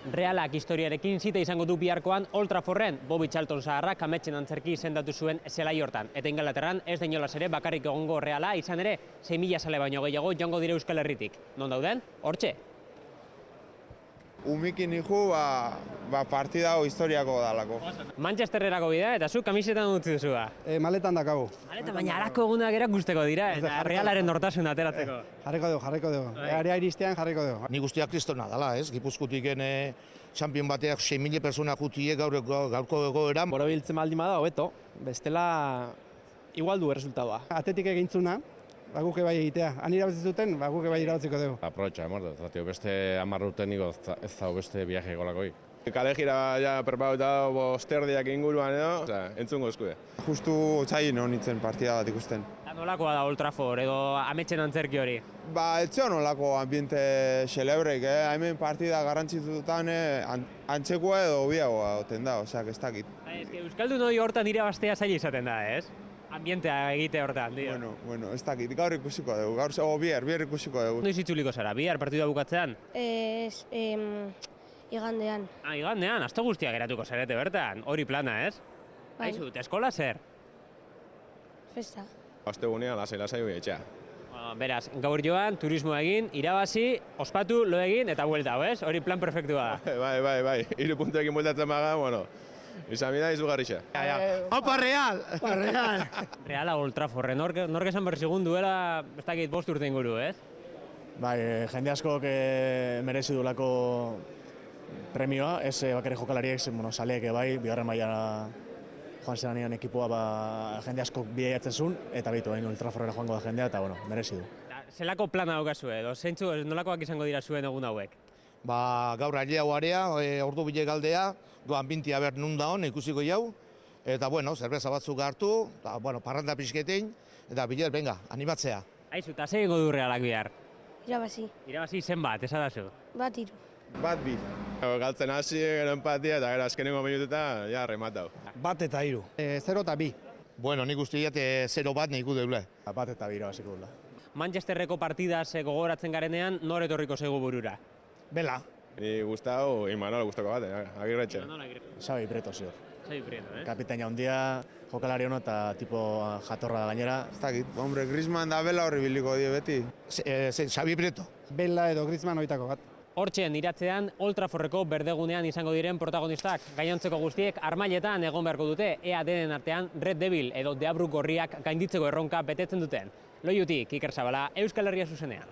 Realak historiarekin zita izango du biharkoan Old Trafforden, Bobby Charlton zaharrak ametsen antzerki izendatu zuen zelai hortan. Eta Ingalaterran ez da inolaz ere bakarrik egongo Reala, izan ere 6.000 zale baino gehiago joango dire Euskal Herritik. Non dauden? Hortxe. Umiki niku, partida hau historiako dalako. Manchesterrerako bidea eta zu kamisetan utzi duzu ba. Maletan dakagu. Maleta, baina alako egunak erakusteko dira, eta Realaren nortasun ateratzeko. Jarriko dugu. Area iristean jarriko dugu. Ni guztiak kristona dela, ez? Gipuzkotik Champion bateak 6.000 persona jutie gaurko egoeran. Borobiltzen baldin bada, hobeto. Bestela, igual du resultadoa. Atetik egintzuna, baguke bai egitea. Han irabazi zuten, baguke bai irabatziko dugu. Aprobetxa, zatio, beste 10 urten niko ez dago beste viaje golakoi. Kale gira ja perpauta bosterdiak inguruan edo, entzungo eskude. Justu otsailin honitzen partida bat ikusten. Nolakoa da Old Trafford edo ametsen antzerki hori? Etxeo nolako ambiente xelebreik, hemen partida garrantzitsutan antzekoa edo biagoa oten da, osak ez dakit. Euskaldun hori hortan irabaztea zaila izaten da, ez? Ambientea egite hortan, dio. Bueno, ez dakit, gaur ikusiko dugu, bihar ikusiko dugu. Noiz itzuliko zara, bihar partida bukatzean? Igandean. Igandean, aste guztiak geratuko zarete bertan, hori plana, ez? Bai. Aizut, eskola zer? Festa. Astegunean lasai hori etxea. Beraz, gaur joan, turismoa egin, irabazi, ospatu, lo egin eta buelta, ez? Hori plan perfektua da. Bai. 3 puntuekin bueltatzen baga, bueno, izan bida izugarrixa. Opa, Real! Reala Old Trafford, nork esan berzigun duela, ez dakit 5 urte inguru, ez? Bai, jende askok merezi duelako premioa, ez bakarrik jokalariek, saleek bai, bigarren maila joan zeranean ekipoa jende askok bidaiatzen zuen, eta bitu, Old Traffordera joango da jendea, eta merezi du. Zelako plana daukazue, edo zeintzu nolakoak izango dira zuen egun hauek? Gaur ailea area, ordu bile galdea, doan bintia ber nun daun, ikusiko jau, eta zerbeza batzuk hartu, parranda pixketein, eta biler, venga, animatzea. Aizu, eta zer egingo du Realak bihar? Irabazi. Irabazi zenbat, esadazu? 1-3. Bat bi. Galtzen hasi, gero empatia, eta gero azkenengo minututa, ja, rematau. 1 eta 3. 0 eta 2. Bueno, nik uste diat 0 bat nahi deule. 1 eta 2 irabaziko duela. Manchesterreko partidaz gogoratzen garenean, nor etorriko zaigu burura? Bela. Ni gustau, Imanol gustako bat, Agirretxe. Xabi Prieto, zior. Xabi Prieto, eh? Kapitaina handia, jokalari hono eta tipo jatorra da gainera. Ez dakit, Griezmann da Bela horri biliko die beti. Xabi Prieto. Bela edo Griezmann oitako bat. Hortxean iratzean, Old Traffordeko berdegunean izango diren protagonistak. Gainontzeko guztiek armailetan egon beharko dute, ea denen artean Red Devil edo Deabru gorriak gainditzeko erronka betetzen duten. Loiutik, Iker Zabala, Euskal Herria zuzenean.